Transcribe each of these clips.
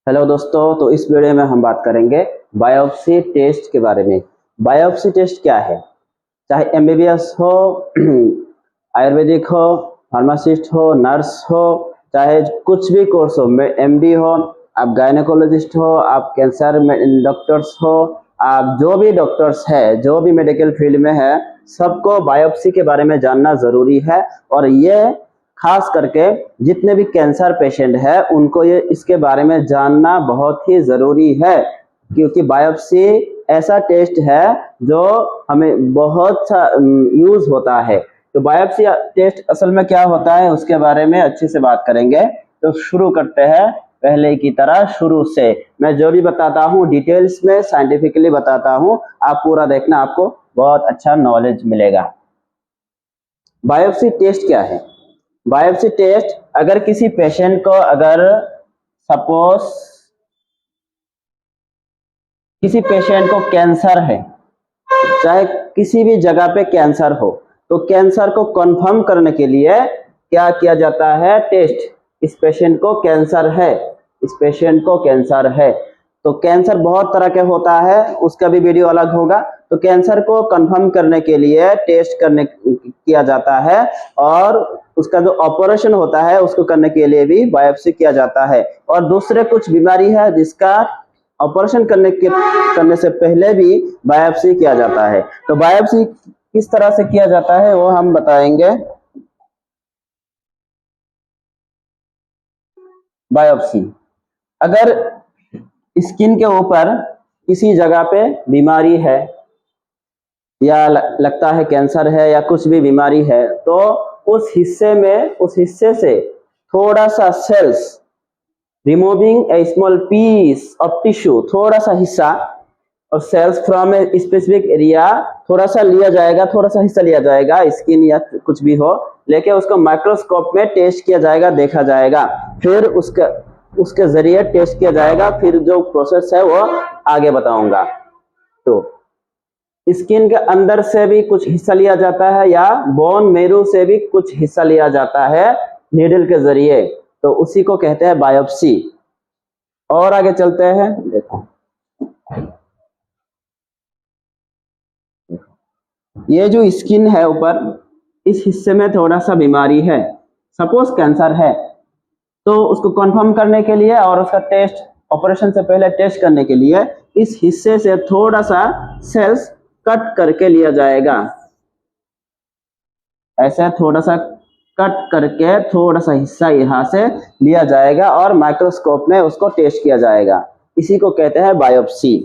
Hello दोस्तों, तो इस वीडियो में हम बात करेंगे बायोप्सी टेस्ट के बारे में। बायोप्सी टेस्ट क्या है? चाहे एमबीबीएस हो, आयुर्वेदिक हो, फार्मासिस्ट हो, नर्स हो, चाहे कुछ भी कोर्स हो, एमडी हो, आप गायनेकोलॉजिस्ट हो, आप कैंसर डॉक्टर्स हो, आप जो भी डॉक्टर्स है, जो भी मेडिकल फील्ड में है, सबको बायोप्सी के बारे में जानना जरूरी है। और ये खास करके जितने भी कैंसर पेशेंट है उनको ये इसके बारे में जानना बहुत ही जरूरी है, क्योंकि बायोप्सी ऐसा टेस्ट है जो हमें बहुत सा यूज होता है। तो बायोप्सी टेस्ट असल में क्या होता है उसके बारे में अच्छे से बात करेंगे। तो शुरू करते हैं पहले की तरह शुरू से। मैं जो भी बताता हूँ डिटेल्स में साइंटिफिकली बताता हूँ, आप पूरा देखना, आपको बहुत अच्छा नॉलेज मिलेगा। बायोप्सी टेस्ट क्या है? बायोप्सी टेस्ट, अगर किसी पेशेंट को, अगर सपोज किसी पेशेंट को कैंसर है, चाहे किसी भी जगह पे कैंसर हो, तो कैंसर को कंफर्म करने के लिए क्या किया जाता है? टेस्ट। इस पेशेंट को कैंसर है, इस पेशेंट को कैंसर है। तो कैंसर बहुत तरह के होता है, उसका भी वीडियो अलग होगा। तो कैंसर को कंफर्म करने के लिए टेस्ट किया जाता है, और उसका जो ऑपरेशन होता है उसको करने के लिए भी बायोप्सी किया जाता है। और दूसरे कुछ बीमारी है जिसका ऑपरेशन करने से पहले भी बायोप्सी किया जाता है। तो बायोप्सी किस तरह से किया जाता है वो हम बताएंगे। बायोप्सी, अगर स्किन के ऊपर किसी जगह पे बीमारी है, या लगता है कैंसर है, या कुछ भी बीमारी है, तो उस हिस्से से थोड़ा सा cells, removing a small piece of tissue, थोड़ा सा हिस्सा और cells from a specific area, थोड़ा सा लिया जाएगा, थोड़ा सा हिस्सा लिया जाएगा, स्किन या कुछ भी हो, लेके उसको माइक्रोस्कोप में टेस्ट किया जाएगा, देखा जाएगा, फिर उसके जरिए टेस्ट किया जाएगा। फिर जो प्रोसेस है वो आगे बताऊंगा। तो स्किन के अंदर से भी कुछ हिस्सा लिया जाता है, या बोन मैरो से भी कुछ हिस्सा लिया जाता है नीडल के जरिए, तो उसी को कहते हैं बायोप्सी। और आगे चलते हैं। देखो, ये जो स्किन है ऊपर, इस हिस्से में थोड़ा सा बीमारी है, सपोज कैंसर है, तो उसको कंफर्म करने के लिए और उसका टेस्ट, ऑपरेशन से पहले टेस्ट करने के लिए, इस हिस्से से थोड़ा सा सेल्स कट करके लिया जाएगा। ऐसे थोड़ा सा कट करके थोड़ा सा हिस्सा यहां से लिया जाएगा और माइक्रोस्कोप में उसको टेस्ट किया जाएगा। इसी को कहते हैं बायोप्सी।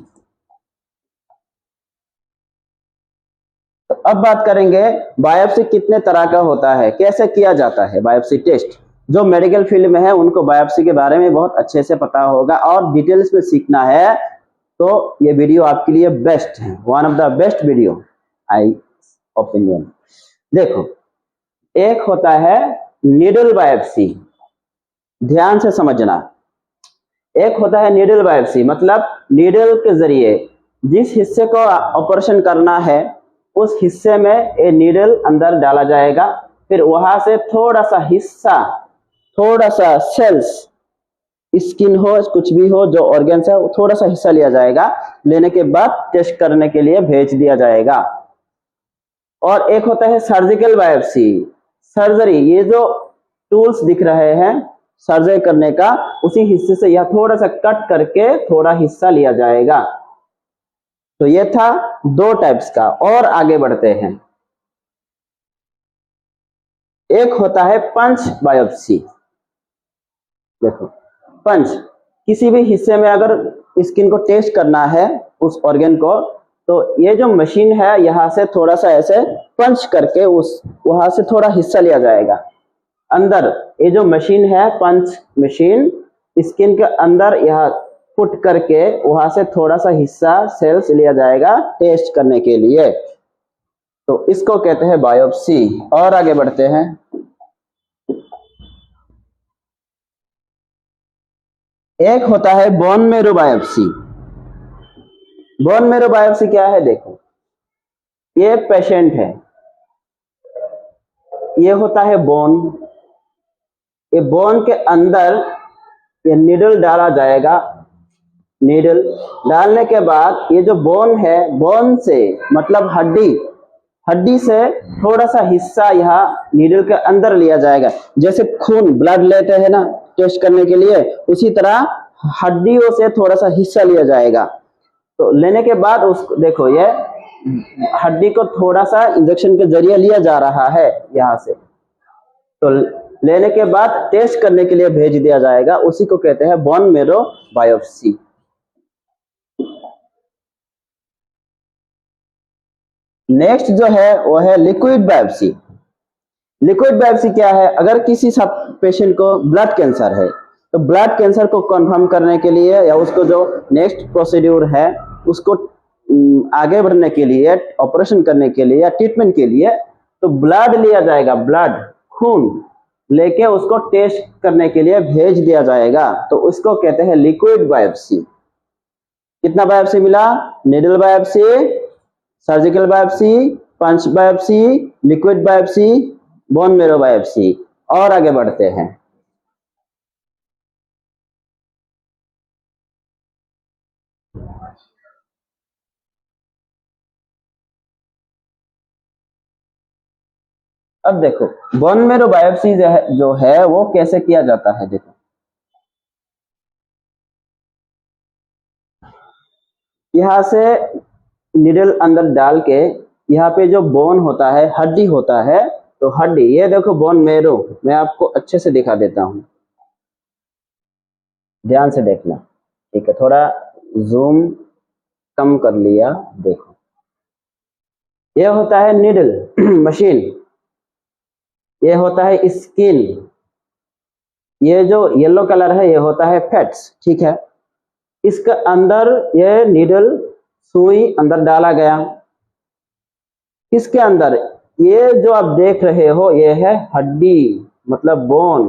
तो अब बात करेंगे बायोप्सी कितने तरह का होता है, कैसे किया जाता है बायोप्सी टेस्ट। जो मेडिकल फील्ड में है उनको बायोप्सी के बारे में बहुत अच्छे से पता होगा और डिटेल्स में सीखना है, तो ये वीडियो आपके लिए बेस्ट है, one of the best video I opinion. देखो, एक होता है नीडल बायोप्सी, ध्यान से समझना। एक होता है नीडल बायोप्सी, मतलब नीडल के जरिए जिस हिस्से को ऑपरेशन करना है उस हिस्से में एक नीडल अंदर डाला जाएगा, फिर वहां से थोड़ा सा हिस्सा, थोड़ा सा सेल्स, स्किन हो कुछ भी हो जो ऑर्गन्स है, थोड़ा सा हिस्सा लिया जाएगा, लेने के बाद टेस्ट करने के लिए भेज दिया जाएगा। और एक होता है सर्जिकल बायोप्सी, सर्जरी, ये जो टूल्स दिख रहे हैं सर्जरी करने का, उसी हिस्से से यह थोड़ा सा कट करके थोड़ा हिस्सा लिया जाएगा। तो ये था दो टाइप्स का। और आगे बढ़ते हैं। एक होता है पंच बायोप्सी। देखो, पंच, किसी भी हिस्से में अगर स्किन को टेस्ट करना है उस ऑर्गन को, तो ये जो मशीन है यहां से थोड़ा सा ऐसे पंच करके उस वहां से थोड़ा हिस्सा लिया जाएगा अंदर। ये जो मशीन है पंच मशीन, स्किन के अंदर यह पुट करके वहां से थोड़ा सा हिस्सा सेल्स लिया जाएगा टेस्ट करने के लिए, तो इसको कहते हैं बायोप्सी। और आगे बढ़ते हैं। एक होता है bone marrow biopsy. Bone marrow biopsy क्या है? देखो, ये पेशेंट है, ये होता है बोन, ये बोन के अंदर ये नीडल डाला जाएगा। नीडल डालने के बाद ये जो बोन है, बोन से मतलब हड्डी, हड्डी से थोड़ा सा हिस्सा यहाँ नीडल के अंदर लिया जाएगा। जैसे खून ब्लड लेते हैं ना टेस्ट करने के लिए, उसी तरह हड्डियों से थोड़ा सा हिस्सा लिया जाएगा। तो लेने के बाद उसको देखो, ये हड्डी को थोड़ा सा इंजेक्शन के जरिए लिया जा रहा है यहाँ से। तो लेने के बाद टेस्ट करने के लिए भेज दिया जाएगा, उसी को कहते हैं बोन मैरो बायोप्सी। नेक्स्ट जो है वो है लिक्विड बायोप्सी। लिक्विड बायोप्सी क्या है? अगर किसी पेशेंट को ब्लड कैंसर है, तो ब्लड कैंसर को कंफर्म करने के लिए या उसको जो नेक्स्ट प्रोसीड्यूर है उसको आगे बढ़ने के लिए, ऑपरेशन करने के लिए या ट्रीटमेंट के लिए, तो ब्लड लिया जाएगा, ब्लड खून लेके उसको टेस्ट करने के लिए भेज दिया जाएगा। तो उसको कहते हैं लिक्विड बायोप्सी। कितना बायोप्सी मिला? Needle biopsy, surgical biopsy, punch biopsy, liquid biopsy, bone marrow biopsy. और आगे बढ़ते हैं। अब देखो बोन मैरो बायोप्सी जो है वो कैसे किया जाता है। देखो यहाँ से नीडल अंदर डाल के यहाँ पे जो बोन होता है, हड्डी होता है, तो हड्डी, ये देखो बोन मैरो, मैं आपको अच्छे से दिखा देता हूँ, ध्यान से देखना, ठीक है? थोड़ा जूम कम कर लिया। देखो ये होता है नीडल मशीन, ये होता है स्किन, ये जो येलो कलर है ये होता है फैट्स, ठीक है? इसके अंदर ये नीडल सुई अंदर डाला गया। इसके अंदर ये जो आप देख रहे हो ये है हड्डी, मतलब बोन,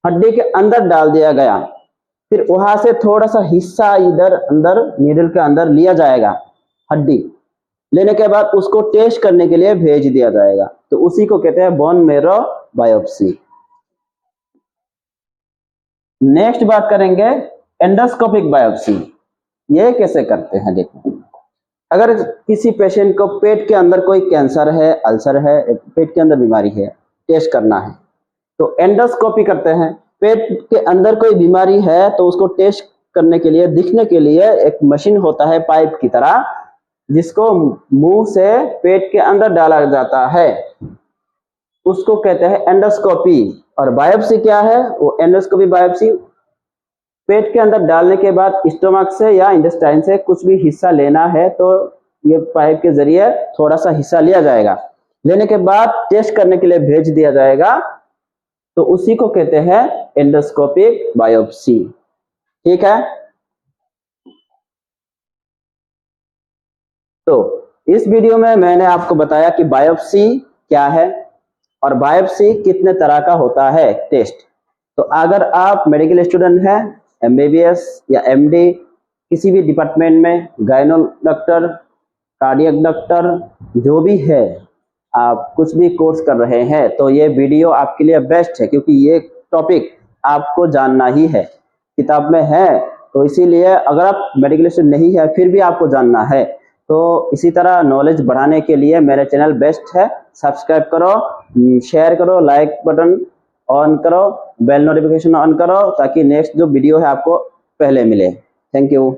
हड्डी के अंदर डाल दिया गया। फिर वहां से थोड़ा सा हिस्सा इधर अंदर नीडल के अंदर लिया जाएगा, हड्डी लेने के बाद उसको टेस्ट करने के लिए भेज दिया जाएगा। तो उसी को कहते हैं बोन मैरो बायोप्सी। नेक्स्ट बात करेंगे एंडोस्कोपिक बायोप्सी। ये कैसे करते हैं? देखो अगर किसी पेशेंट को पेट के अंदर कोई कैंसर है, अल्सर है, पेट के अंदर बीमारी है, टेस्ट करना है, तो एंडोस्कोपी करते हैं। पेट के अंदर कोई बीमारी है तो उसको टेस्ट करने के लिए, दिखने के लिए एक मशीन होता है पाइप की तरह, जिसको मुंह से पेट के अंदर डाला जाता है, उसको कहते हैं एंडोस्कोपी। और बायोप्सी क्या है? वो एंडोस्कोपी बायोप्सी पेट के अंदर डालने के बाद स्टोमक से या इंटेस्टाइन से कुछ भी हिस्सा लेना है तो ये पाइप के जरिए थोड़ा सा हिस्सा लिया जाएगा, लेने के बाद टेस्ट करने के लिए भेज दिया जाएगा। तो उसी को कहते हैं एंडोस्कोपिक बायोप्सी, ठीक है? तो इस वीडियो में मैंने आपको बताया कि बायोप्सी क्या है और बायोप्सी कितने तरह का होता है टेस्ट। तो अगर आप मेडिकल स्टूडेंट हैं, एमबीबीएस या एमडी, किसी भी डिपार्टमेंट में, गायनो डॉक्टर, कार्डियक डॉक्टर, जो भी है, आप कुछ भी कोर्स कर रहे हैं, तो ये वीडियो आपके लिए बेस्ट है, क्योंकि ये टॉपिक आपको जानना ही है, किताब में है। तो इसीलिए अगर आप मेडिकल स्टूडेंट नहीं है फिर भी आपको जानना है, तो इसी तरह नॉलेज बढ़ाने के लिए मेरा चैनल बेस्ट है। सब्सक्राइब करो, शेयर करो, लाइक बटन ऑन करो, बेल नोटिफिकेशन ऑन करो, ताकि नेक्स्ट जो वीडियो है आपको पहले मिले। Thank you.